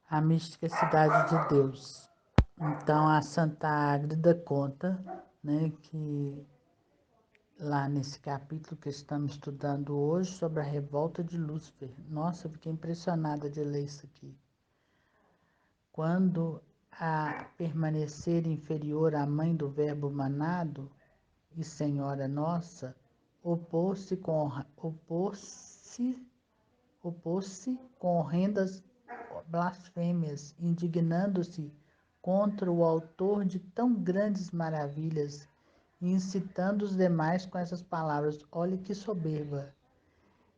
a misticidade de Deus. Então, a Santa Ágreda conta, né, que lá nesse capítulo que estamos estudando hoje, sobre a revolta de Lúcifer. Nossa, eu fiquei impressionada de ler isso aqui. Quando a permanecer inferior à mãe do verbo manado e Senhora nossa, opôs-se com horrendas blasfêmias, indignando-se contra o autor de tão grandes maravilhas e incitando os demais com essas palavras. Olha que soberba!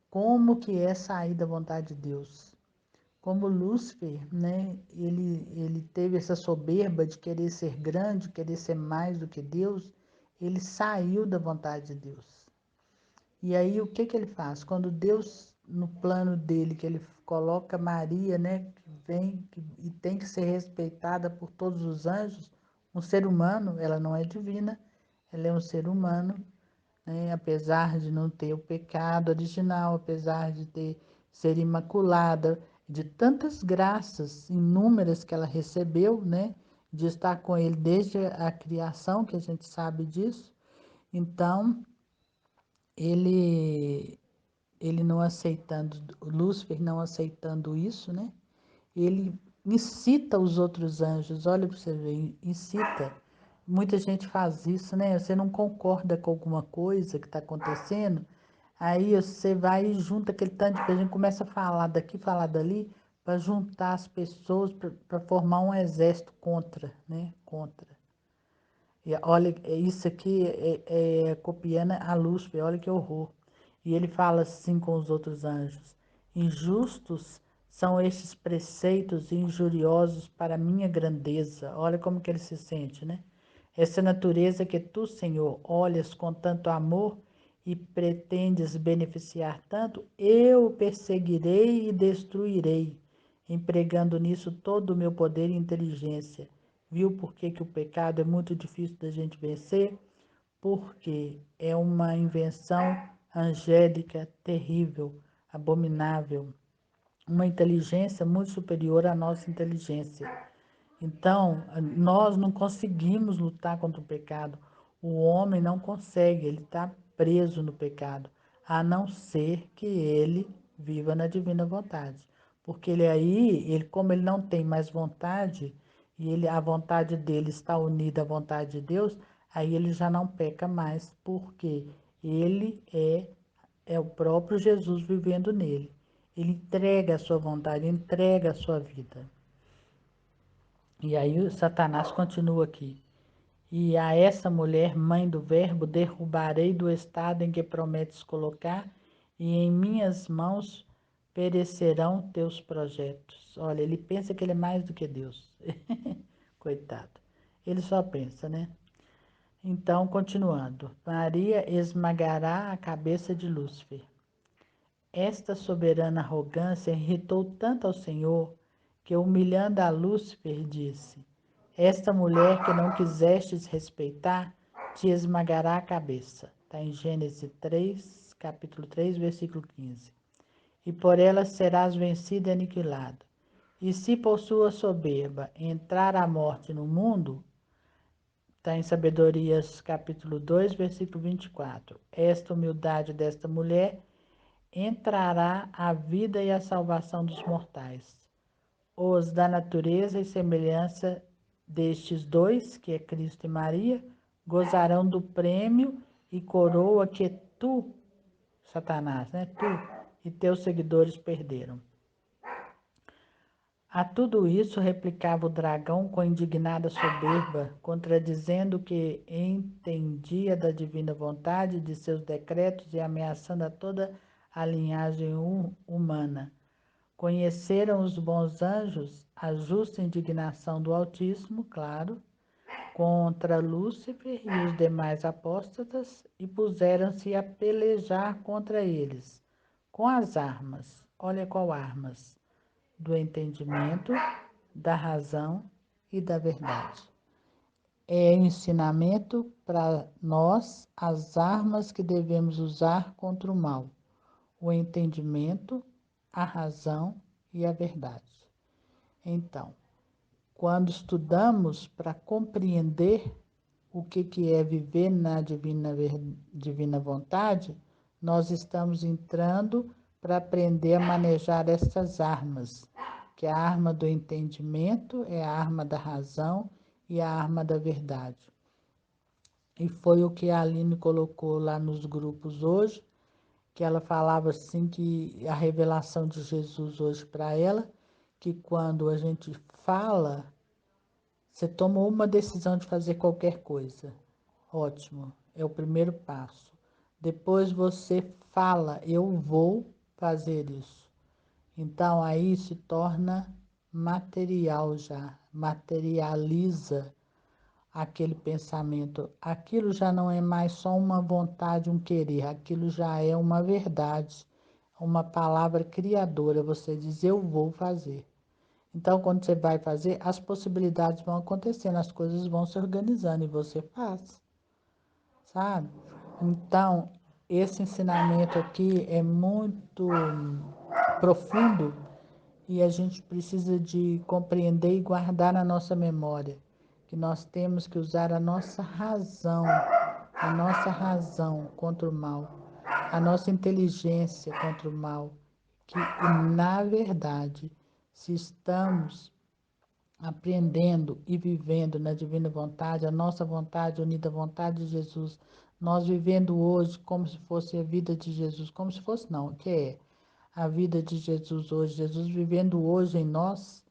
Como que é sair da vontade de Deus? Como Lúcifer, né? Ele teve essa soberba de querer ser grande, querer ser mais do que Deus. Ele saiu da vontade de Deus. E aí o que ele faz? Quando Deus, no plano dele, que ele coloca Maria, né, que vem e tem que ser respeitada por todos os anjos, um ser humano, ela não é divina, ela é um ser humano, né, apesar de não ter o pecado original, apesar de ser imaculada, de tantas graças inúmeras que ela recebeu, né, de estar com ele desde a criação, que a gente sabe disso. Então, ele não aceitando, Lúcifer não aceitando isso, né? Ele incita os outros anjos, olha para você ver, incita. Muita gente faz isso, né? Você não concorda com alguma coisa que está acontecendo, aí você vai e junta aquele tanto de gente, começa a falar daqui, falar dali, para juntar as pessoas, para formar um exército contra, né? Contra. E olha, isso aqui é copiando a Lúcifer, olha que horror. E ele fala assim com os outros anjos: injustos são estes preceitos e injuriosos para minha grandeza. Olha como que ele se sente, né? Essa natureza que tu, Senhor, olhas com tanto amor e pretendes beneficiar tanto, eu perseguirei e destruirei, empregando nisso todo o meu poder e inteligência. Viu por que o pecado é muito difícil da gente vencer? Porque é uma invenção angélica terrível, abominável, uma inteligência muito superior à nossa inteligência. Então, nós não conseguimos lutar contra o pecado. O homem não consegue, ele está preso no pecado, a não ser que ele viva na divina vontade. Porque como ele não tem mais vontade, e a vontade dele está unida à vontade de Deus, aí ele já não peca mais, porque ele é o próprio Jesus vivendo nele. Ele entrega a sua vontade, entrega a sua vida. E aí o Satanás continua aqui. E a essa mulher, mãe do verbo, derrubarei do estado em que prometes colocar, e em minhas mãos perecerão teus projetos. Olha, ele pensa que ele é mais do que Deus. Coitado. Ele só pensa, né? Então, continuando. Maria esmagará a cabeça de Lúcifer. Esta soberana arrogância irritou tanto ao Senhor, que, humilhando a Lúcifer, disse: esta mulher que não quisestes respeitar, te esmagará a cabeça. Está em Gênesis 3, capítulo 3, versículo 15. E por ela serás vencido e aniquilado. E se por sua soberba entrar a morte no mundo, está em Sabedorias, capítulo 2, versículo 24. Esta humildade desta mulher entrará a vida e a salvação dos mortais. Os da natureza e semelhança destes dois, que é Cristo e Maria, gozarão do prêmio e coroa que tu, Satanás, né? Tu e teus seguidores perderam. A tudo isso replicava o dragão com indignada soberba, contradizendo o que entendia da divina vontade, de seus decretos e ameaçando a toda a linhagem humana. Conheceram os bons anjos a justa indignação do Altíssimo, claro, contra Lúcifer e os demais apóstatas, e puseram-se a pelejar contra eles, com as armas. Olha qual armas: do entendimento, da razão e da verdade. É ensinamento para nós as armas que devemos usar contra o mal: o entendimento, a razão e a verdade. Então, quando estudamos para compreender o que é viver na divina vontade, nós estamos entrando para aprender a manejar essas armas, que é a arma do entendimento, é a arma da razão e a arma da verdade. E foi o que a Aline colocou lá nos grupos hoje, que ela falava assim que a revelação de Jesus hoje para ela, que quando a gente fala, você tomou uma decisão de fazer qualquer coisa. Ótimo, é o primeiro passo. Depois você fala, eu vou fazer isso. Então aí se torna material já, materializa aquele pensamento. Aquilo já não é mais só uma vontade, um querer, aquilo já é uma verdade, uma palavra criadora. Você diz, eu vou fazer. Então, quando você vai fazer, as possibilidades vão acontecendo, as coisas vão se organizando e você faz, sabe? Então, esse ensinamento aqui é muito profundo e a gente precisa de compreender e guardar na nossa memória que nós temos que usar a nossa razão contra o mal, a nossa inteligência contra o mal, que na verdade, se estamos aprendendo e vivendo na divina vontade, a nossa vontade unida à vontade de Jesus, nós vivendo hoje como se fosse a vida de Jesus, como se fosse não, que é a vida de Jesus hoje, Jesus vivendo hoje em nós,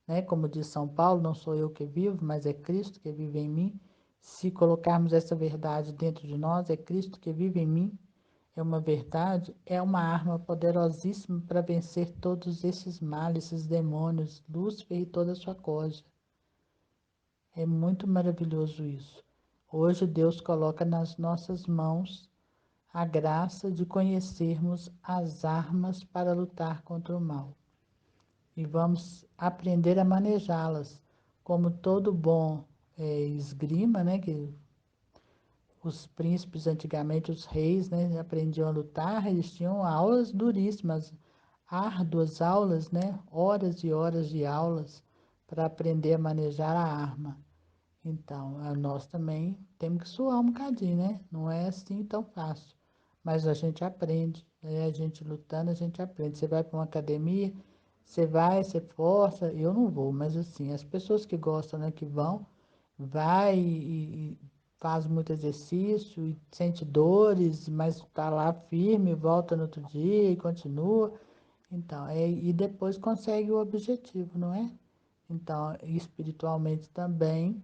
né? Como diz São Paulo, não sou eu que vivo, mas é Cristo que vive em mim. Se colocarmos essa verdade dentro de nós, é Cristo que vive em mim, é uma verdade, é uma arma poderosíssima para vencer todos esses males, esses demônios, Lúcifer e toda a sua corja. É muito maravilhoso isso. Hoje Deus coloca nas nossas mãos a graça de conhecermos as armas para lutar contra o mal. E vamos aprender a manejá-las, como todo bom esgrima, né? Que os príncipes antigamente, os reis, né, aprendiam a lutar, eles tinham aulas duríssimas, árduas aulas, né? Horas e horas de aulas para aprender a manejar a arma. Então, nós também temos que suar um bocadinho, né? Não é assim tão fácil. Mas a gente aprende, né? A gente lutando, a gente aprende. Você vai para uma academia, você vai, você força, eu não vou, mas assim, as pessoas que gostam, né, que vão, vai e faz muito exercício e sente dores, mas está lá firme, volta no outro dia e continua. Então, e depois consegue o objetivo, não é? Então, espiritualmente também,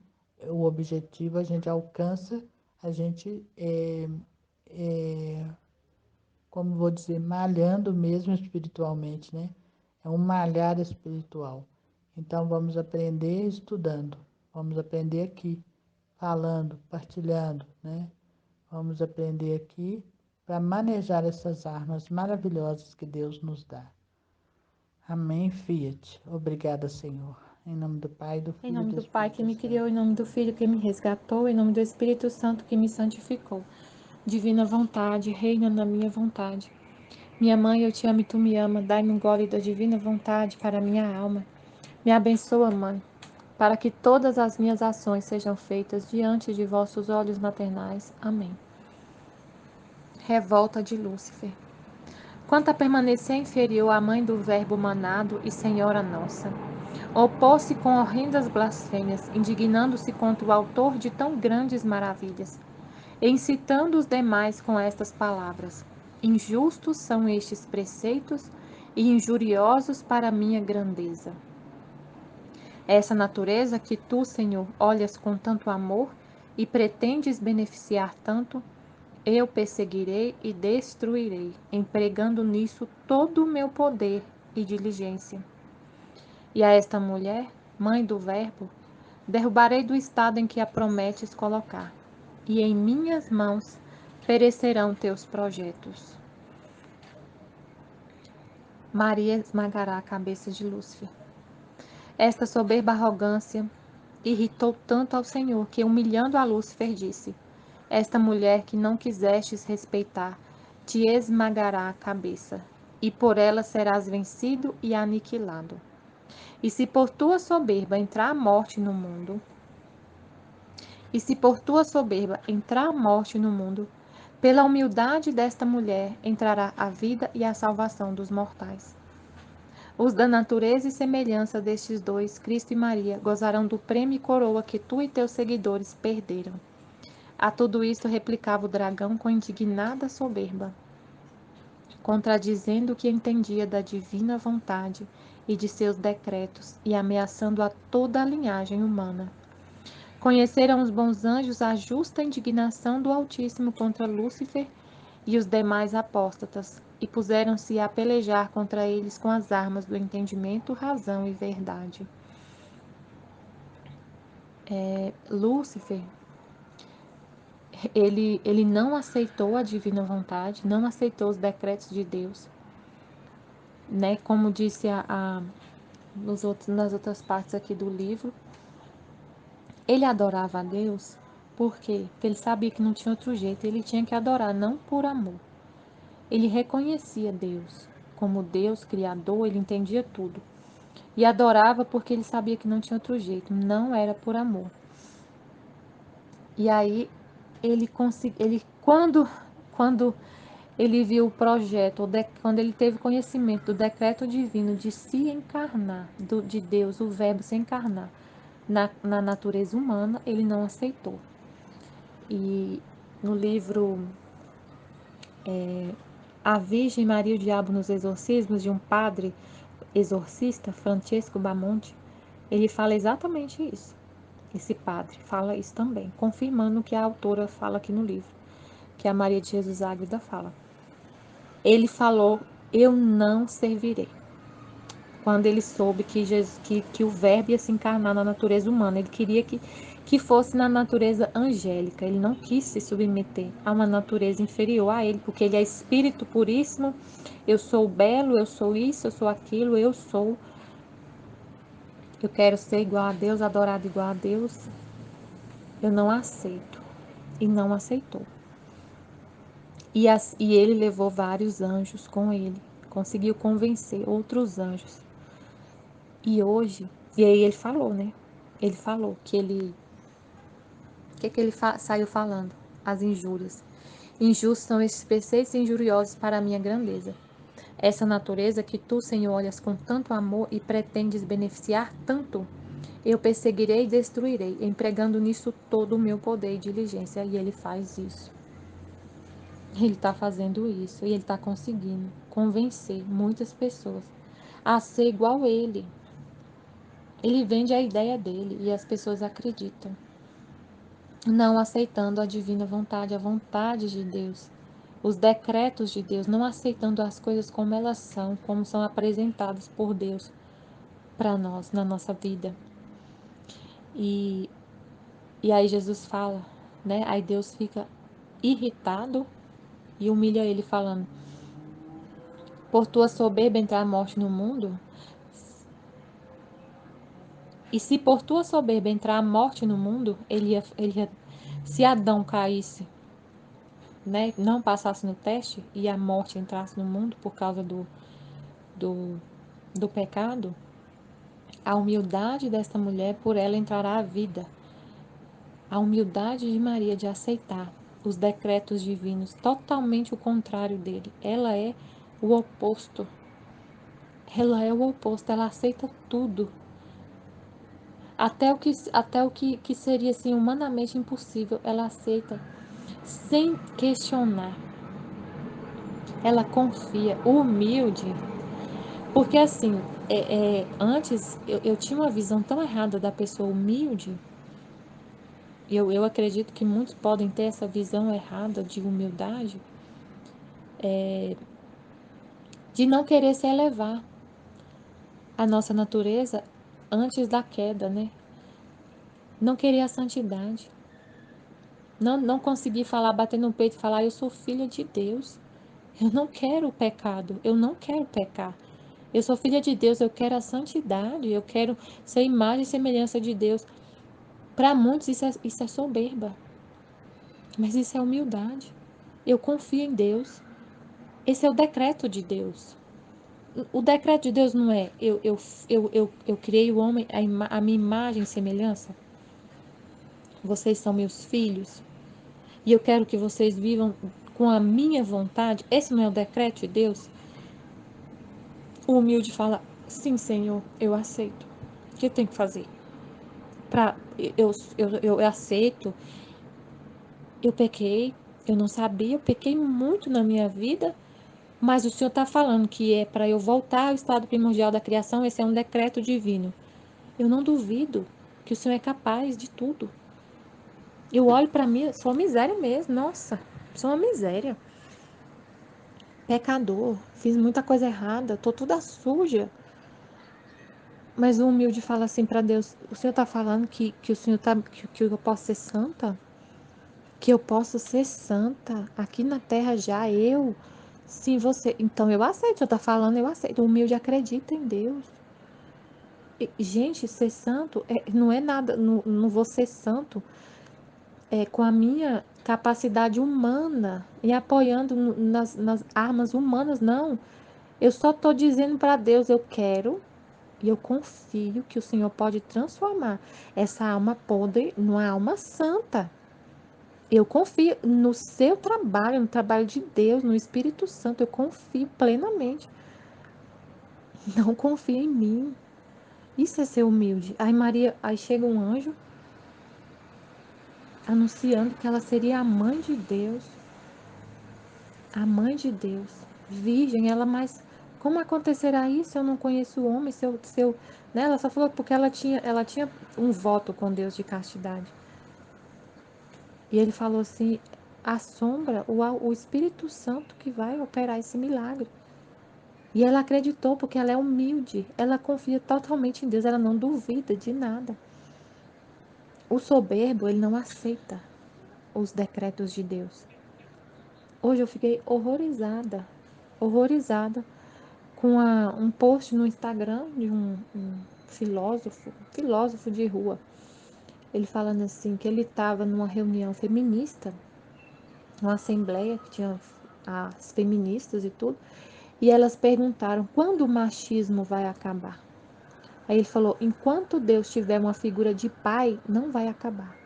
o objetivo a gente alcança, a gente, como vou dizer, malhando mesmo espiritualmente, né? É um malhar espiritual. Então, vamos aprender estudando, vamos aprender aqui, falando, partilhando, né? Vamos aprender aqui para manejar essas armas maravilhosas que Deus nos dá. Amém, Fiat. Obrigada, Senhor. Em nome do Pai, do Em Filho e nome do do Pai que Espírito me Santo. criou, em nome do Filho que me resgatou, em nome do Espírito Santo que me santificou. Divina vontade, reina na minha vontade. Minha mãe, eu te amo e tu me ama. Dai-me um gole da divina vontade para minha alma. Me abençoa, mãe, para que todas as minhas ações sejam feitas diante de vossos olhos maternais. Amém. Revolta de Lúcifer. Quanto a permanecer inferior à mãe do Verbo manado e Senhora nossa, opôs-se com horrendas blasfêmias, indignando-se contra o autor de tão grandes maravilhas, e incitando os demais com estas palavras: Injustos são estes preceitos e injuriosos para a minha grandeza. Essa natureza que tu, Senhor, olhas com tanto amor e pretendes beneficiar tanto, eu perseguirei e destruirei, empregando nisso todo o meu poder e diligência. E a esta mulher, mãe do Verbo, derrubarei do estado em que a prometes colocar, e em minhas mãos perecerão teus projetos. Maria esmagará a cabeça de Lúcifer. Esta soberba arrogância irritou tanto ao Senhor que, humilhando a Lúcifer, disse: Esta mulher que não quisestes respeitar te esmagará a cabeça, e por ela serás vencido e aniquilado. E se por tua soberba entrar a morte no mundo, e se por tua soberba entrar a morte no mundo, pela humildade desta mulher entrará a vida e a salvação dos mortais. Os da natureza e semelhança destes dois, Cristo e Maria, gozarão do prêmio e coroa que tu e teus seguidores perderam. A tudo isto replicava o dragão com indignada soberba, contradizendo o que entendia da divina vontade e de seus decretos, e ameaçando a toda a linhagem humana. Conheceram os bons anjos a justa indignação do Altíssimo contra Lúcifer e os demais apóstatas, e puseram-se a pelejar contra eles com as armas do entendimento, razão e verdade. Lúcifer, ele não aceitou a divina vontade, não aceitou os decretos de Deus, né? Como disse nas outras partes aqui do livro, ele adorava a Deus porque ele sabia que não tinha outro jeito, ele tinha que adorar, não por amor. Ele reconhecia Deus como Deus criador, ele entendia tudo. E adorava porque ele sabia que não tinha outro jeito, não era por amor. E aí quando ele viu o projeto, quando ele teve conhecimento do decreto divino de se encarnar, de Deus, o verbo se encarnar na natureza humana, ele não aceitou. E no livro A Virgem Maria e o Diabo nos Exorcismos, de um padre exorcista, Francesco Bamonte, ele fala exatamente isso. Esse padre fala isso também, confirmando o que a autora fala aqui no livro, que a Maria de Jesus Águeda fala. Ele falou: eu não servirei. Quando ele soube que o verbo ia se encarnar na natureza humana, ele queria que fosse na natureza angélica. Ele não quis se submeter a uma natureza inferior a ele, porque ele é espírito puríssimo. Eu sou belo, eu sou isso, eu sou aquilo, eu quero ser igual a Deus, adorado igual a Deus. Eu não aceito. E não aceitou. E ele levou vários anjos com ele. Conseguiu convencer outros anjos. E aí ele falou, né? Ele falou que ele. O que ele saiu falando? As injúrias. Injustos são estes preceitos injuriosos para a minha grandeza. Essa natureza que tu, Senhor, olhas com tanto amor e pretendes beneficiar tanto, eu perseguirei e destruirei, empregando nisso todo o meu poder e diligência. E ele faz isso. Ele está fazendo isso e ele está conseguindo convencer muitas pessoas a ser igual a ele. Ele vende a ideia dele e as pessoas acreditam, não aceitando a divina vontade, a vontade de Deus, os decretos de Deus, não aceitando as coisas como elas são, como são apresentadas por Deus para nós na nossa vida. E, e aí Jesus fala, né? Aí Deus fica irritado e humilha ele falando: por tua soberba entrar a morte no mundo, e se por tua soberba entrar a morte no mundo, se Adão caísse, né, não passasse no teste e a morte entrasse no mundo por causa do, do pecado, a humildade desta mulher, por ela entrará a vida. A humildade de Maria de aceitar os decretos divinos, totalmente o contrário dele. Ela é o oposto. Ela é o oposto, ela aceita tudo. Até o que seria assim, humanamente impossível, ela aceita sem questionar. Ela confia, humilde. Porque assim, antes eu tinha uma visão tão errada da pessoa humilde. Eu acredito que muitos podem ter essa visão errada de humildade, de não querer se elevar. A nossa natureza antes da queda, né? Não querer a santidade. Não conseguir falar, bater no peito e falar: eu sou filha de Deus. Eu não quero o pecado, eu não quero pecar. Eu sou filha de Deus, eu quero a santidade, eu quero ser imagem e semelhança de Deus. Para muitos isso é soberba, mas isso é humildade. Eu confio em Deus. Esse é o decreto de Deus. O decreto de Deus não é eu criei o homem a minha imagem e semelhança. Vocês são meus filhos e eu quero que vocês vivam com a minha vontade. Esse não é o decreto de Deus? O humilde fala: sim, Senhor, eu aceito. O que eu tenho que fazer? Pra, eu aceito. Eu pequei, eu não sabia, eu pequei muito na minha vida, mas o Senhor está falando que é para eu voltar ao estado primordial da criação, esse é um decreto divino. Eu não duvido que o Senhor é capaz de tudo. Eu olho para mim, sou uma miséria mesmo, nossa, sou uma miséria. Pecador, fiz muita coisa errada, tô toda suja. Mas o humilde fala assim para Deus: o Senhor está falando que o Senhor tá, que eu posso ser santa? Que eu posso ser santa aqui na terra já, eu? Sim, você. Então eu aceito, o Senhor está falando, eu aceito. O humilde acredita em Deus. Gente, ser santo não é nada, não vou ser santo com a minha capacidade humana e apoiando nas armas humanas, não. Eu só estou dizendo para Deus: eu quero e eu confio que o Senhor pode transformar essa alma podre numa alma santa. Eu confio no seu trabalho, no trabalho de Deus, no Espírito Santo. Eu confio plenamente. Não confio em mim. Isso é ser humilde. Aí Maria, aí chega um anjo anunciando que ela seria a mãe de Deus. A mãe de Deus. Virgem, ela, mas como acontecerá isso? Eu não conheço o homem, né? Ela só falou porque ela tinha um voto com Deus de castidade. E ele falou assim: a sombra, o Espírito Santo que vai operar esse milagre. E ela acreditou porque ela é humilde, ela confia totalmente em Deus, ela não duvida de nada. O soberbo, ele não aceita os decretos de Deus. Hoje eu fiquei horrorizada com um post no Instagram de um filósofo de rua. Ele falando assim que ele estava numa reunião feminista, uma assembleia que tinha as feministas e tudo, e elas perguntaram quando o machismo vai acabar. Aí ele falou: enquanto Deus tiver uma figura de pai, não vai acabar.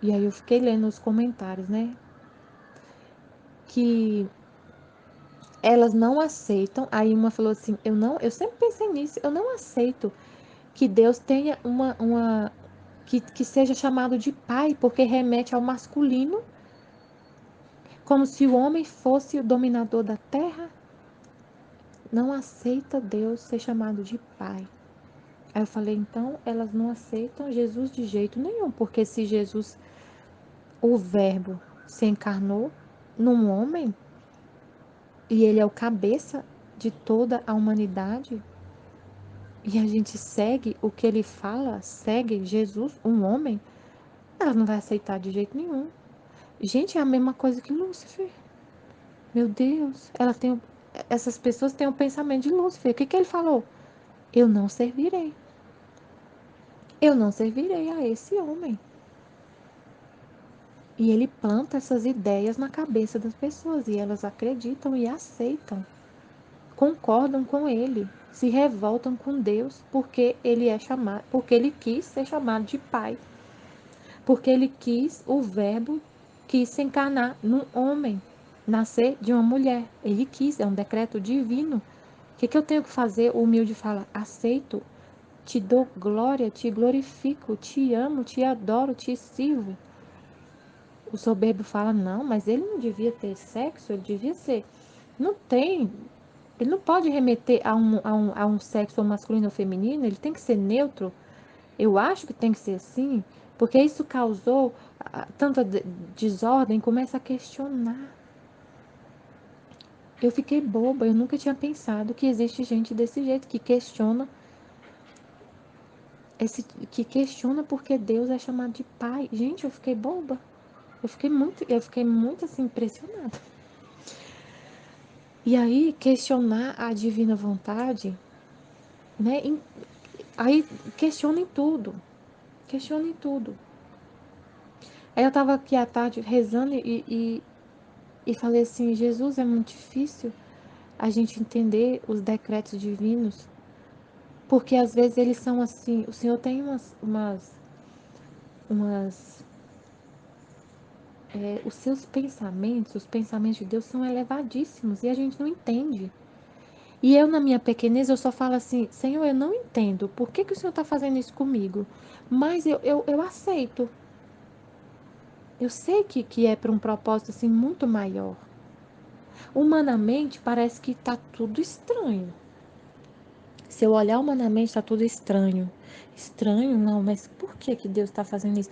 E aí eu fiquei lendo os comentários, né? Que elas não aceitam. Aí uma falou assim: eu sempre pensei nisso, eu não aceito que Deus tenha que seja chamado de pai, porque remete ao masculino, como se o homem fosse o dominador da terra. Não aceita Deus ser chamado de pai. Aí eu falei: então elas não aceitam Jesus de jeito nenhum, porque se Jesus, o Verbo, se encarnou num homem e ele é o cabeça de toda a humanidade, e a gente segue o que ele fala, segue Jesus, um homem, ela não vai aceitar de jeito nenhum. Gente, é a mesma coisa que Lúcifer. Meu Deus, essas pessoas têm o pensamento de Lúcifer. O que ele falou? Eu não servirei. Eu não servirei a esse homem. E ele planta essas ideias na cabeça das pessoas e elas acreditam e aceitam. Concordam com ele, se revoltam com Deus porque ele é chamado, porque ele quis ser chamado de pai, porque ele quis, o verbo quis se encarnar num homem, nascer de uma mulher. Ele quis, é um decreto divino. O que eu tenho que fazer? O humilde fala: aceito, te dou glória, te glorifico, te amo, te adoro, te sirvo. O soberbo fala: não, mas ele não devia ter sexo, ele devia ser. Não tem. Ele não pode remeter a um sexo masculino ou feminino, ele tem que ser neutro. Eu acho que tem que ser assim, porque isso causou tanta desordem, começa a questionar. Eu fiquei boba, eu nunca tinha pensado que existe gente desse jeito, que questiona porque Deus é chamado de pai. Gente, eu fiquei boba. Eu fiquei muito assim, impressionada. E aí, questionar a divina vontade, né? Aí, questionem tudo. Questionem tudo. Aí eu tava aqui à tarde rezando e falei assim: Jesus, é muito difícil a gente entender os decretos divinos, porque às vezes eles são assim, o Senhor tem umas os seus pensamentos, os pensamentos de Deus são elevadíssimos e a gente não entende. E eu, na minha pequenez, eu só falo assim, Senhor, eu não entendo, por que o Senhor está fazendo isso comigo? Mas eu aceito. Eu sei que é para um propósito assim muito maior. Humanamente, parece que está tudo estranho. Se eu olhar humanamente, está tudo estranho. Estranho? Não, mas por que Deus está fazendo isso?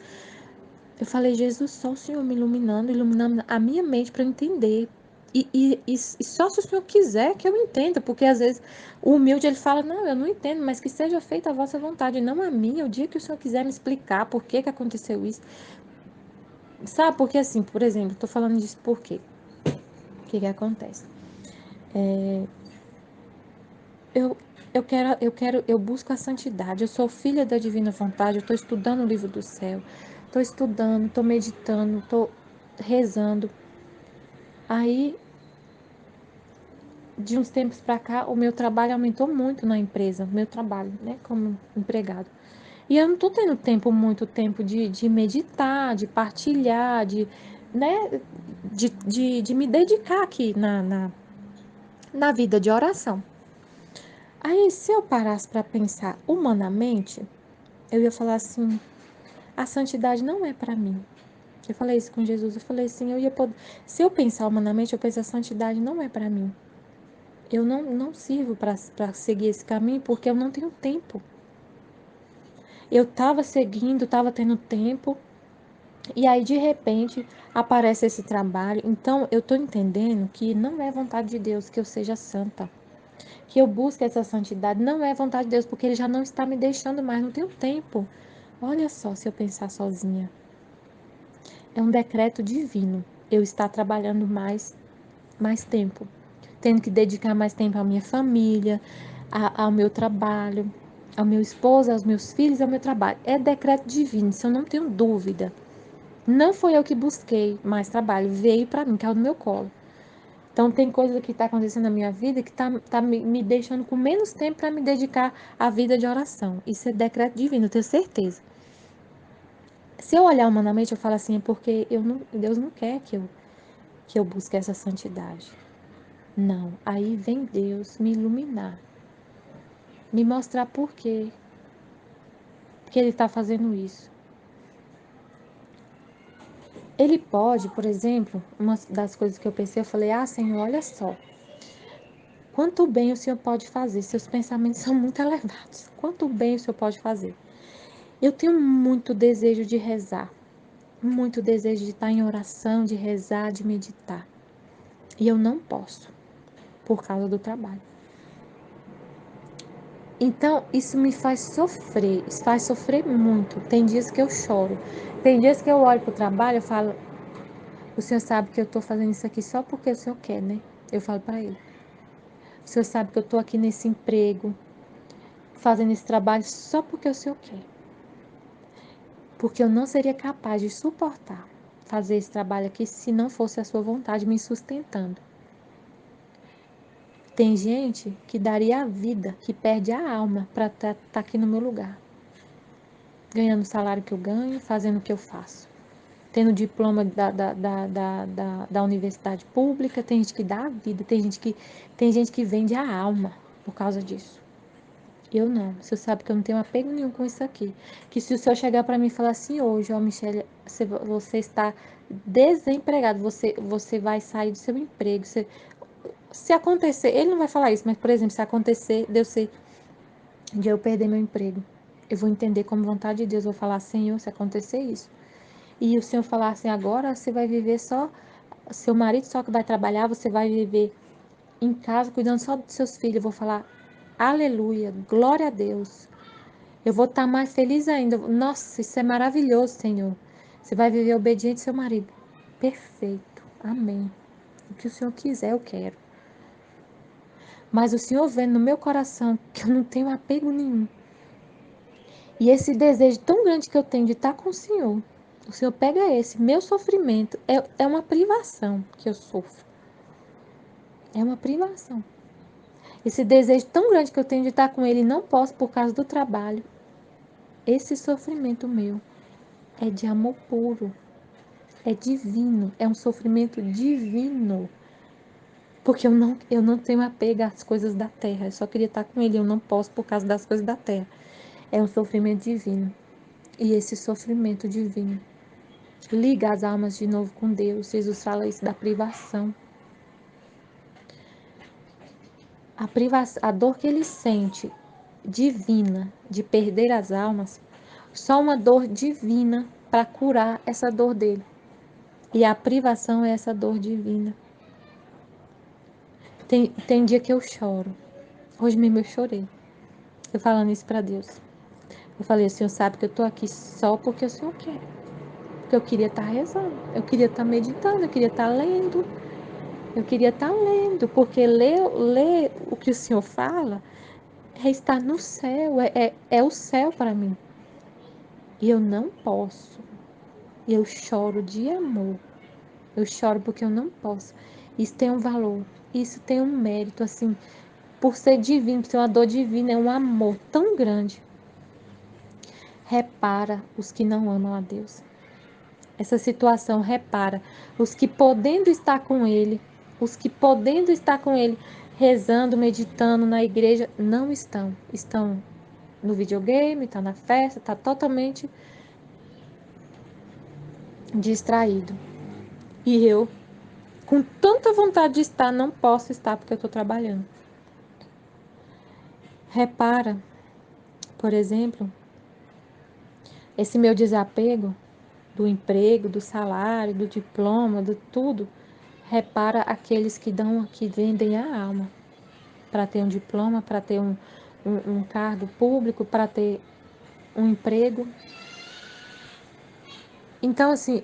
Eu falei, Jesus, só o Senhor me iluminando, iluminando a minha mente para eu entender. E só se o Senhor quiser que eu entenda, porque às vezes o humilde ele fala, não, eu não entendo, mas que seja feita a vossa vontade, não a minha. O dia que o Senhor quiser me explicar por que aconteceu isso. Sabe, porque assim, por exemplo, estou falando disso por quê? O que acontece? Eu, eu busco a santidade, eu sou filha da divina vontade, eu estou estudando o livro do céu, estou estudando, estou meditando, estou rezando. Aí, de uns tempos para cá, o meu trabalho aumentou muito na empresa, o meu trabalho, né, como empregado. E eu não estou tendo muito tempo de meditar, de partilhar, né, de me dedicar aqui na vida de oração. Aí, se eu parasse para pensar humanamente, eu ia falar assim, a santidade não é para mim. Eu falei isso com Jesus, eu falei assim, eu ia poder, se eu pensar humanamente, eu penso a santidade não é para mim. Eu não sirvo para seguir esse caminho porque eu não tenho tempo. Eu estava seguindo, estava tendo tempo, e aí de repente aparece esse trabalho. Então eu estou entendendo que não é vontade de Deus que eu seja santa, que eu busque essa santidade. Não é vontade de Deus, porque Ele já não está me deixando mais, não tenho tempo. Olha só, se eu pensar sozinha. É um decreto divino. Eu estar trabalhando mais tempo, tendo que dedicar mais tempo à minha família, ao meu trabalho, ao meu esposo, aos meus filhos, ao meu trabalho. É decreto divino, isso eu não tenho dúvida. Não foi eu que busquei mais trabalho, veio para mim, caiu no meu colo. Então, tem coisa que está acontecendo na minha vida que está me deixando com menos tempo para me dedicar à vida de oração. Isso é decreto divino, eu tenho certeza. Se eu olhar humanamente, eu falo assim, é porque Deus não quer que eu busque essa santidade. Não, aí vem Deus me iluminar, me mostrar por quê que Ele está fazendo isso. Ele pode, por exemplo, uma das coisas que eu pensei, eu falei, Senhor, olha só, quanto bem o Senhor pode fazer, seus pensamentos são muito elevados, quanto bem o Senhor pode fazer. Eu tenho muito desejo de rezar, muito desejo de estar em oração, de rezar, de meditar, e eu não posso, por causa do trabalho. Então, isso me faz sofrer, isso faz sofrer muito. Tem dias que eu choro, tem dias que eu olho para o trabalho e falo, o senhor sabe que eu estou fazendo isso aqui só porque o senhor quer, né? Eu falo para ele. O senhor sabe que eu estou aqui nesse emprego, fazendo esse trabalho só porque o senhor quer. Porque eu não seria capaz de suportar fazer esse trabalho aqui se não fosse a sua vontade me sustentando. Tem gente que daria a vida, que perde a alma para estar aqui no meu lugar. Ganhando o salário que eu ganho, fazendo o que eu faço. Tendo diploma da universidade pública, tem gente que dá a vida, tem gente que vende a alma por causa disso. Eu não. O senhor sabe que eu não tenho apego nenhum com isso aqui. Que se o senhor chegar para mim e falar assim, hoje, Michele, você está desempregado, você vai sair do seu emprego. Se acontecer, ele não vai falar isso, mas, por exemplo, se acontecer de eu perder meu emprego, eu vou entender como vontade de Deus. Eu vou falar, Senhor, se acontecer isso. E o Senhor falar assim, agora você vai viver só, seu marido só que vai trabalhar, você vai viver em casa, cuidando só dos seus filhos. Eu vou falar, aleluia, glória a Deus. Eu vou estar mais feliz ainda. Nossa, isso é maravilhoso, Senhor. Você vai viver obediente ao seu marido. Perfeito, amém. O que o Senhor quiser, eu quero. Mas o Senhor vendo no meu coração que eu não tenho apego nenhum. E esse desejo tão grande que eu tenho de estar com o Senhor pega esse meu sofrimento, é uma privação que eu sofro. É uma privação. Esse desejo tão grande que eu tenho de estar com ele e não posso por causa do trabalho. Esse sofrimento meu é de amor puro, é divino, é um sofrimento divino. Porque eu não tenho apego às coisas da terra. Eu só queria estar com ele, eu não posso por causa das coisas da terra. É um sofrimento divino. E esse sofrimento divino liga as almas de novo com Deus. Jesus fala isso da privação. A dor que ele sente, divina, de perder as almas, só uma dor divina para curar essa dor dele. E a privação é essa dor divina. Tem dia que eu choro. Hoje mesmo eu chorei. Eu falando isso para Deus. Eu falei, o Senhor sabe que eu tô aqui só porque o Senhor quer. Porque eu queria estar rezando, eu queria estar meditando, eu queria estar lendo. Eu queria estar lendo, porque ler o que o Senhor fala é estar no céu, é o céu para mim. E eu não posso. E eu choro de amor. Eu choro porque eu não posso. Isso tem um valor, isso tem um mérito, assim, por ser divino, por ter uma dor divina, é um amor tão grande. Repara os que não amam a Deus. Essa situação repara os que podendo estar com Ele, os que podendo estar com Ele, rezando, meditando na igreja, não estão. Estão no videogame, estão na festa, está totalmente distraído. E eu, com tanta vontade de estar, não posso estar porque eu estou trabalhando. Repara, por exemplo, esse meu desapego do emprego, do salário, do diploma, de tudo. Repara aqueles que vendem a alma para ter um diploma, para ter um cargo público, para ter um emprego. Então, assim,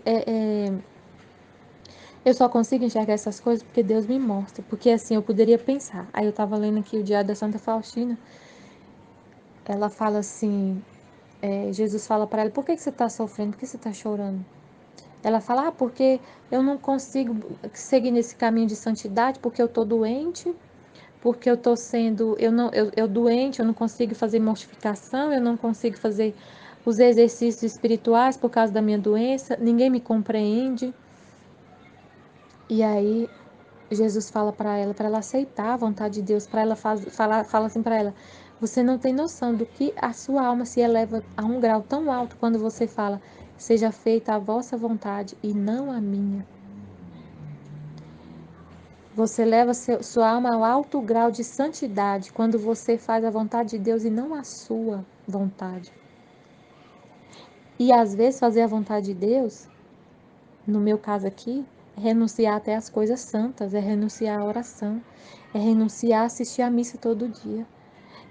eu só consigo enxergar essas coisas porque Deus me mostra. Porque, assim, eu poderia pensar. Aí eu estava lendo aqui o Diário da Santa Faustina. Ela fala assim, Jesus fala para ela, por que você está sofrendo? Por que você está chorando? Ela fala, porque eu não consigo seguir nesse caminho de santidade, porque eu estou doente, porque eu estou sendo, eu doente, eu não consigo fazer mortificação, eu não consigo fazer os exercícios espirituais por causa da minha doença, ninguém me compreende. E aí Jesus fala para ela aceitar a vontade de Deus, para ela fala assim para ela, você não tem noção do que a sua alma se eleva a um grau tão alto quando você fala, seja feita a vossa vontade e não a minha. Você leva sua alma ao alto grau de santidade quando você faz a vontade de Deus e não a sua vontade. E às vezes fazer a vontade de Deus, no meu caso aqui, é renunciar até às coisas santas, é renunciar à oração, é renunciar a assistir a missa todo dia,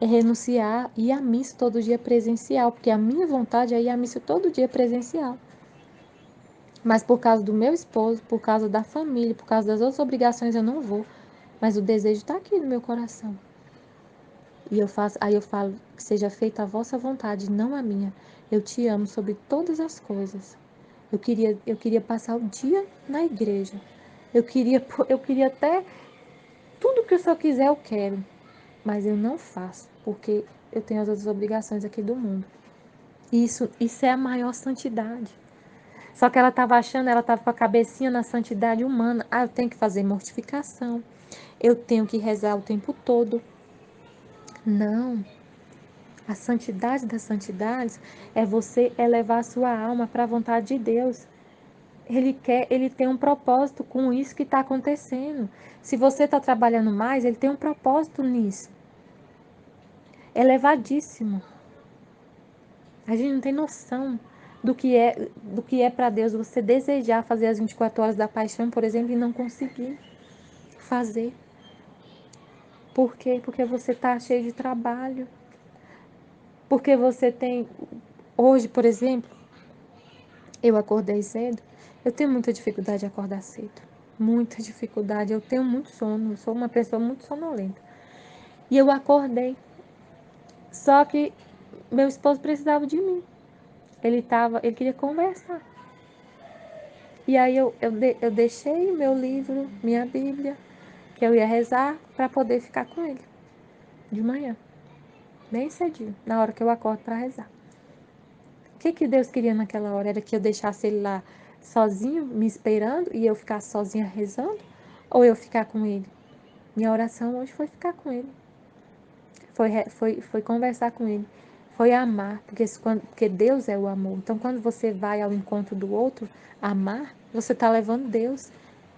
é renunciar a ir à missa todo dia presencial, porque a minha vontade é ir à missa todo dia presencial. Mas por causa do meu esposo, por causa da família, por causa das outras obrigações, eu não vou. Mas o desejo está aqui no meu coração. Aí eu falo que seja feita a vossa vontade, não a minha. Eu te amo sobre todas as coisas. Eu queria passar o dia na igreja. Eu queria até tudo que o Senhor quiser, eu quero. Mas eu não faço, porque eu tenho as outras obrigações aqui do mundo. Isso é a maior santidade. Só que ela estava com a cabecinha na santidade humana. Ah, eu tenho que fazer mortificação. Eu tenho que rezar o tempo todo. Não. A santidade das santidades é você elevar a sua alma para a vontade de Deus. Ele tem um propósito com isso que está acontecendo. Se você está trabalhando mais, ele tem um propósito nisso. Elevadíssimo. A gente não tem noção do que é para Deus você desejar fazer as 24 horas da paixão, por exemplo, e não conseguir fazer. Por quê? Porque você está cheio de trabalho. Porque você tem. Hoje, por exemplo, eu acordei cedo. Eu tenho muita dificuldade de acordar cedo. Muita dificuldade. Eu tenho muito sono. Eu sou uma pessoa muito sonolenta. E eu acordei. Só que meu esposo precisava de mim. Ele queria conversar. E aí eu deixei meu livro, minha Bíblia, que eu ia rezar para poder ficar com ele. de manhã, bem cedinho, na hora que eu acordo para rezar. O que Deus queria naquela hora? Era que eu deixasse ele lá sozinho, me esperando, e eu ficasse sozinha rezando? Ou eu ficar com ele? Minha oração hoje foi ficar com ele. Foi conversar com ele. Foi amar, porque Deus é o amor. Então, quando você vai ao encontro do outro, amar, você está levando Deus.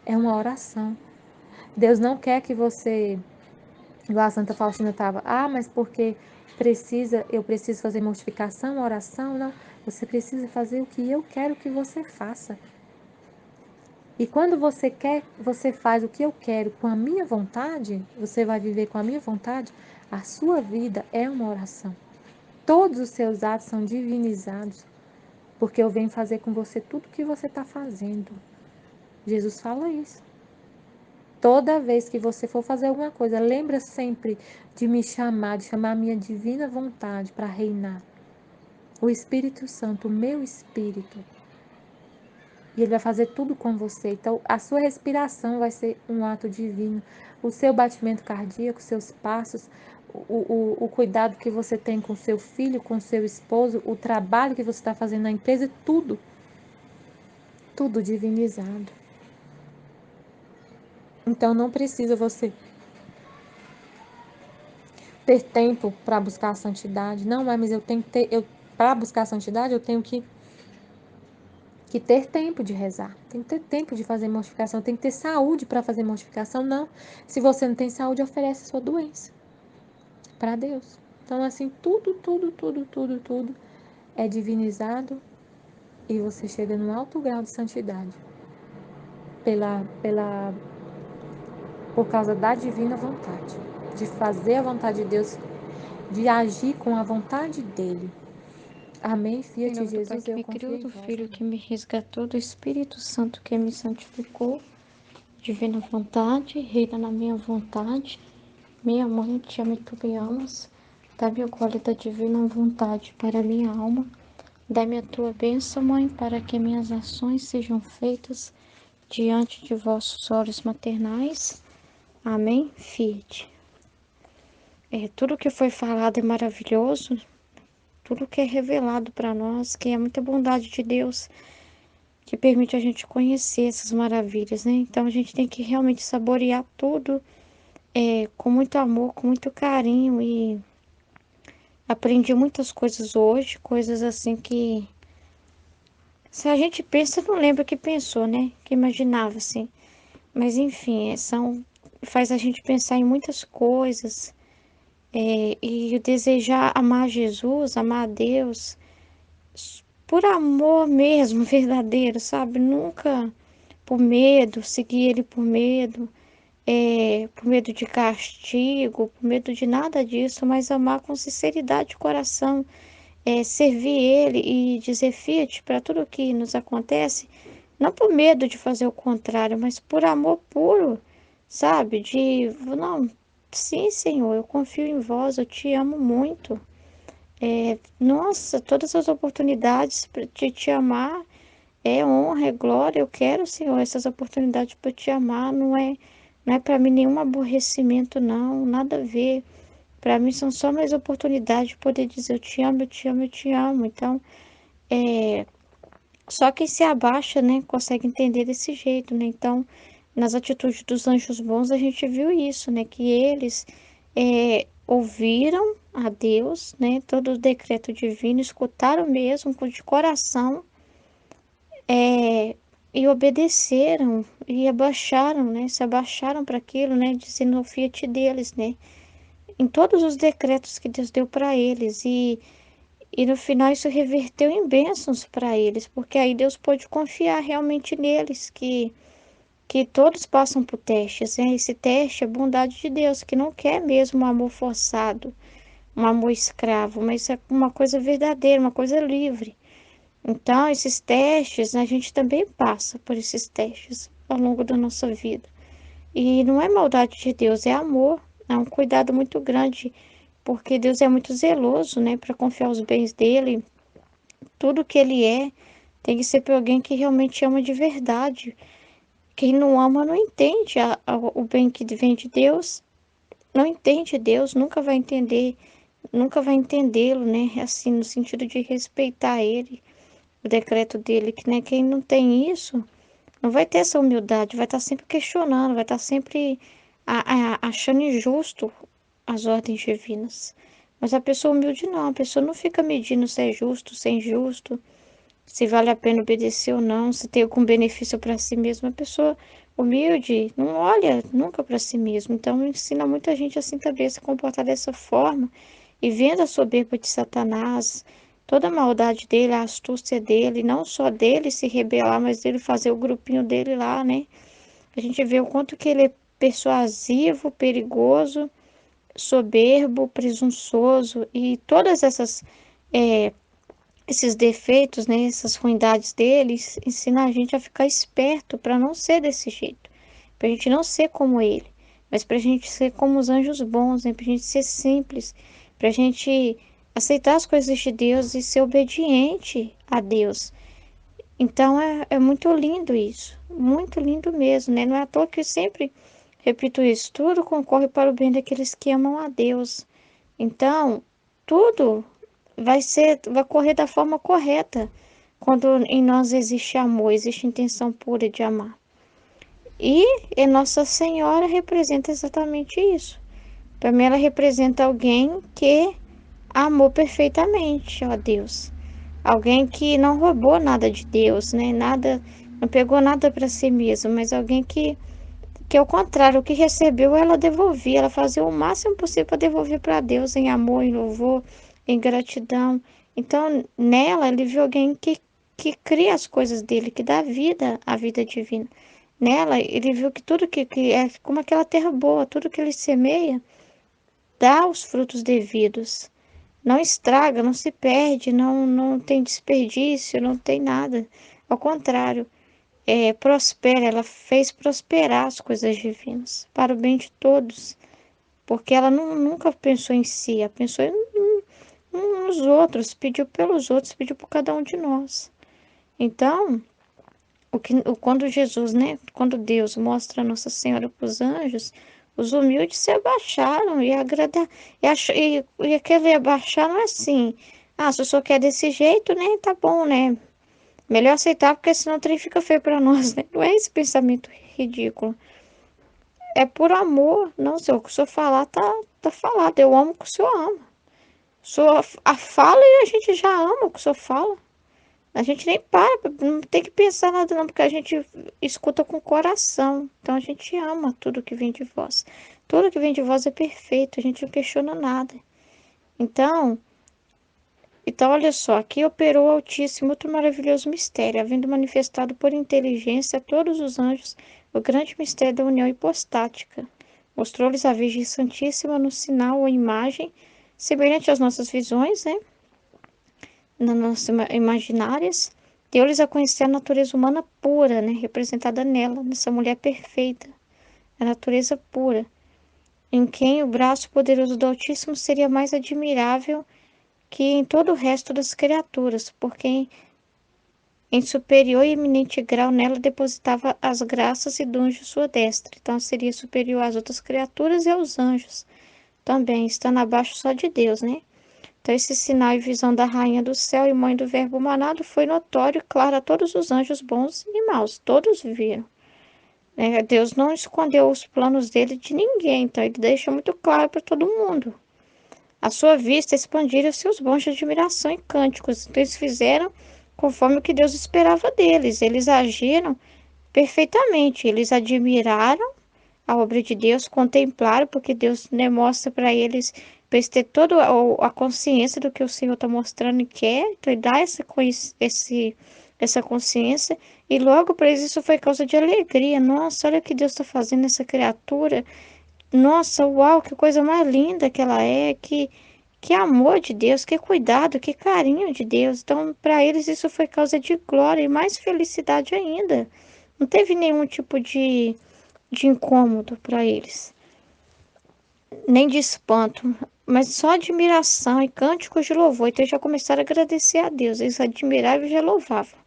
É uma oração. Deus não quer que você, igual a Santa Faustina estava, mas porque eu preciso fazer mortificação, oração, não. Você precisa fazer o que eu quero que você faça. E quando você quer, você faz o que eu quero com a minha vontade, você vai viver com a minha vontade, a sua vida é uma oração. Todos os seus atos são divinizados, porque eu venho fazer com você tudo o que você está fazendo. Jesus fala isso. Toda vez que você for fazer alguma coisa, lembra sempre de me chamar, de chamar a minha divina vontade para reinar. O Espírito Santo, o meu Espírito. E ele vai fazer tudo com você. Então, a sua respiração vai ser um ato divino. O seu batimento cardíaco, seus passos, o cuidado que você tem com seu filho, com seu esposo, o trabalho que você está fazendo na empresa, tudo. Tudo divinizado. Então, não precisa você ter tempo para buscar a santidade. Não, mas eu tenho que ter... Para buscar a santidade, eu tenho que ter tempo de rezar, tem que ter tempo de fazer mortificação, tem que ter saúde para fazer mortificação. Não, se você não tem saúde, oferece a sua doença para Deus. Então, assim, tudo é divinizado e você chega num alto grau de santidade por causa da divina vontade, de fazer a vontade de Deus, de agir com a vontade dele. Amém, Em Fiat nome do Pai Jesus, que eu me criou, confio em do vós. Filho que me resgatou, do Espírito Santo que me santificou, divina vontade, reina na minha vontade. Minha mãe, te amo e tu me amas. Dá-me o gole da divina vontade para minha alma. Dá-me a tua bênção, Mãe, para que minhas ações sejam feitas diante de vossos olhos maternais. Amém, Fiat. Tudo que foi falado é maravilhoso, tudo que é revelado para nós, que é muita bondade de Deus, que permite a gente conhecer essas maravilhas, né? Então a gente tem que realmente saborear tudo com muito amor, com muito carinho, e aprendi muitas coisas hoje, coisas assim que se a gente pensa, não lembra que pensou, né? Que imaginava assim. Mas enfim, faz a gente pensar em muitas coisas, e desejar amar Jesus, amar a Deus, por amor mesmo, verdadeiro, sabe? Nunca por medo, seguir ele por medo de castigo, por medo de nada disso, mas amar com sinceridade de coração, servir ele e dizer Fiat para tudo que nos acontece, não por medo de fazer o contrário, mas por amor puro, sabe? Não, sim, Senhor, eu confio em vós, eu te amo muito. Nossa, todas as oportunidades de te amar é honra, é glória. Eu quero, Senhor, essas oportunidades para te amar. Não é para mim nenhum aborrecimento, não, nada a ver. Para mim são só mais oportunidades de poder dizer eu te amo, eu te amo, eu te amo. Então, só quem se abaixa, né, consegue entender desse jeito, né? Então, nas atitudes dos anjos bons, a gente viu isso, né? Que eles ouviram a Deus, né? Todo o decreto divino, escutaram mesmo de coração, e obedeceram e abaixaram, né? Se abaixaram para aquilo, né? Dizendo o fiat deles, né? Em todos os decretos que Deus deu para eles, e no final isso reverteu em bênçãos para eles, porque aí Deus pôde confiar realmente neles, que todos passam por testes, né? Esse teste é a bondade de Deus, que não quer mesmo um amor forçado, um amor escravo, mas é uma coisa verdadeira, uma coisa livre. Então, esses testes, a gente também passa por esses testes ao longo da nossa vida. E não é maldade de Deus, é amor, é um cuidado muito grande, porque Deus é muito zeloso, né, para confiar os bens dele. Tudo que ele tem que ser para alguém que realmente ama de verdade. Quem não ama não entende o bem que vem de Deus. não entende Deus, nunca vai entender, nunca vai entendê-lo, né? Assim, no sentido de respeitar ele, o decreto dele, que né, quem não tem isso, não vai ter essa humildade, vai estar sempre questionando, vai estar sempre achando injusto as ordens divinas. Mas a pessoa humilde não, a pessoa não fica medindo se é justo, se é injusto, se vale a pena obedecer ou não, se tem algum benefício para si mesma. A pessoa humilde não olha nunca para si mesma. Então ensina muita gente assim também a se comportar dessa forma e vendo a soberba de Satanás, toda a maldade dele, a astúcia dele, não só dele se rebelar, mas dele fazer o grupinho dele lá, né? A gente vê o quanto que ele é persuasivo, perigoso, soberbo, presunçoso e todas esses defeitos, né, essas ruindades deles, ensina a gente a ficar esperto para não ser desse jeito, para a gente não ser como ele, mas para a gente ser como os anjos bons, né, para a gente ser simples, para a gente aceitar as coisas de Deus e ser obediente a Deus. Então é muito lindo isso, muito lindo mesmo, né? Não é à toa que eu sempre repito isso, tudo concorre para o bem daqueles que amam a Deus. Então, tudo vai correr da forma correta quando em nós existe amor, existe intenção pura de amar. E Nossa Senhora representa exatamente isso. Para mim, ela representa alguém que amou perfeitamente, ó Deus. Alguém que não roubou nada de Deus, né? Nada, não pegou nada para si mesmo, mas alguém que ao contrário, o que recebeu ela devolvia, ela fazia o máximo possível para devolver para Deus em amor, em louvor, em gratidão. Então, nela, ele viu alguém que cria as coisas dele, que dá vida à vida divina. Nela, ele viu que tudo que é como aquela terra boa, tudo que ele semeia, dá os frutos devidos. Não estraga, não se perde, não tem desperdício, não tem nada. Ao contrário, prospera, ela fez prosperar as coisas divinas para o bem de todos, porque ela nunca pensou em si, ela pensou nos outros, pediu pelos outros, pediu por cada um de nós. Então, quando Jesus, né, quando Deus mostra a Nossa Senhora para os anjos, os humildes se abaixaram e aquele abaixar não é assim, se o senhor quer desse jeito, né, tá bom, né, melhor aceitar, porque senão o trem fica feio para nós, né? Não é esse pensamento ridículo. É por amor. Não, se o que o senhor falar, tá falado. Eu amo o que o senhor ama. O senhor fala e a gente já ama o que o senhor fala. A gente nem para, não tem que pensar nada não, porque a gente escuta com o coração. Então a gente ama tudo que vem de vós. Tudo que vem de vós é perfeito, a gente não questiona nada. Então, olha só, aqui operou o Altíssimo outro maravilhoso mistério, havendo manifestado por inteligência a todos os anjos o grande mistério da união hipostática. Mostrou-lhes a Virgem Santíssima no sinal ou imagem, semelhante às nossas visões, né? nas nossas imaginárias, deu-lhes a conhecer a natureza humana pura, né? Representada nela, nessa mulher perfeita, a natureza pura, em quem o braço poderoso do Altíssimo seria mais admirável que em todo o resto das criaturas, porque em superior e eminente grau nela depositava as graças e dons de sua destra. Então seria superior às outras criaturas e aos anjos, também estando abaixo só de Deus, né? Então esse sinal e visão da rainha do céu e mãe do verbo manado foi notório e claro a todos os anjos bons e maus, todos viram. Deus não escondeu os planos dele de ninguém, então ele deixa muito claro para todo mundo. À sua vista expandiram-se os bons de admiração e cânticos. Então eles fizeram conforme o que Deus esperava deles. Eles agiram perfeitamente. Eles admiraram a obra de Deus, contemplaram, porque Deus, né, mostra para eles ter toda a consciência do que o Senhor está mostrando e quer. Então ele dá essa consciência. E logo para eles isso foi causa de alegria. Nossa, olha o que Deus está fazendo nessa criatura. Nossa, uau, que coisa mais linda que ela é, que amor de Deus, que cuidado, que carinho de Deus. Então, para eles isso foi causa de glória e mais felicidade ainda. Não teve nenhum tipo de incômodo para eles, nem de espanto, mas só admiração e cânticos de louvor. Então, eles já começaram a agradecer a Deus. Eles admiravam e já louvavam,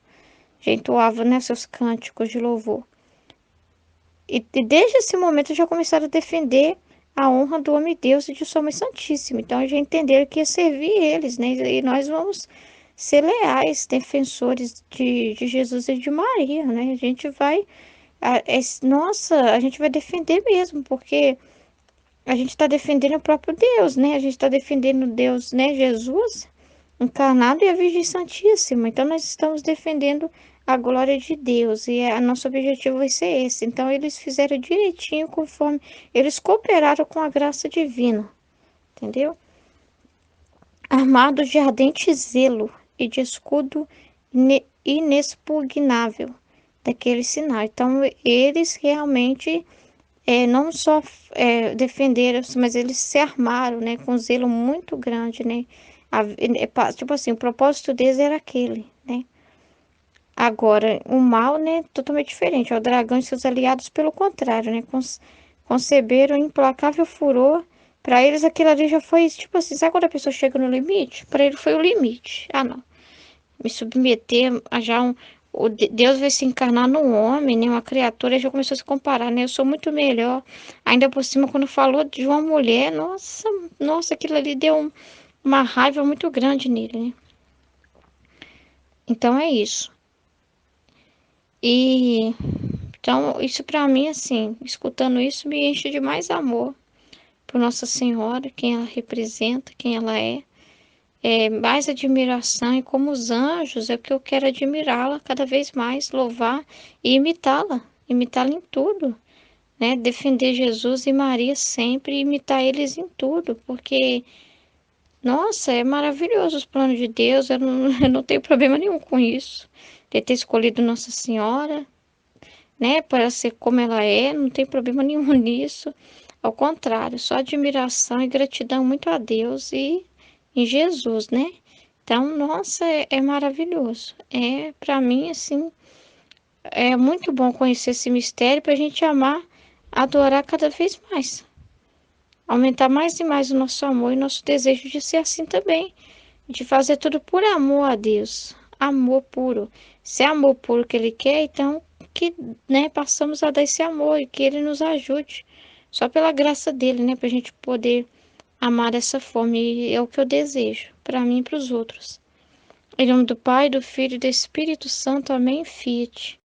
já entoavam, né, seus cânticos de louvor. E desde esse momento já começaram a defender a honra do homem Deus e de sua mãe santíssima. Então, a gente entender que é servir eles, né? E nós vamos ser leais, defensores de Jesus e de Maria, né? A gente vai, nossa, a gente vai defender mesmo, porque a gente está defendendo o próprio Deus, né? A gente está defendendo Deus, né? Jesus encarnado e a Virgem Santíssima. Então, nós estamos defendendo a glória de Deus e nosso objetivo vai ser esse. Então, eles fizeram direitinho conforme eles cooperaram com a graça divina, entendeu? Armados de ardente zelo e de escudo inexpugnável daquele sinal. Então, eles realmente não só defenderam, mas eles se armaram, né, com zelo muito grande, né? Tipo assim, o propósito deles era aquele, né? Agora, o mal, né, totalmente diferente. O dragão e seus aliados, pelo contrário, né, conceberam implacável furor. Para eles, aquilo ali já foi, tipo assim, sabe quando a pessoa chega no limite? Para ele foi o limite. Ah, não. Me submeter a já Deus vai se encarnar no homem, né? Uma criatura, já começou a se comparar, né? Eu sou muito melhor. Ainda por cima, quando falou de uma mulher, nossa, nossa, aquilo ali deu uma raiva muito grande nele, né? Então é isso. E então, isso para mim, assim, escutando isso, me enche de mais amor por Nossa Senhora, quem ela representa, quem ela é. Mais admiração e como os anjos, é porque eu quero admirá-la cada vez mais, louvar e imitá-la em tudo, né? Defender Jesus e Maria sempre e imitar eles em tudo, porque, nossa, é maravilhoso os planos de Deus, eu não tenho problema nenhum com isso, de ter escolhido Nossa Senhora, né? Para ser como ela é, não tem problema nenhum nisso, ao contrário, só admiração e gratidão muito a Deus e em Jesus, né? Então, nossa, é maravilhoso. Para mim, assim, é muito bom conhecer esse mistério para a gente amar, adorar cada vez mais. Aumentar mais e mais o nosso amor e nosso desejo de ser assim também. De fazer tudo por amor a Deus. Amor puro. Se é amor puro que Ele quer, então que, né, passamos a dar esse amor e que Ele nos ajude. Só pela graça dele, né, para a gente poder amar dessa forma. E é o que eu desejo, para mim e para os outros. Em nome do Pai, do Filho e do Espírito Santo. Amém. Fiat.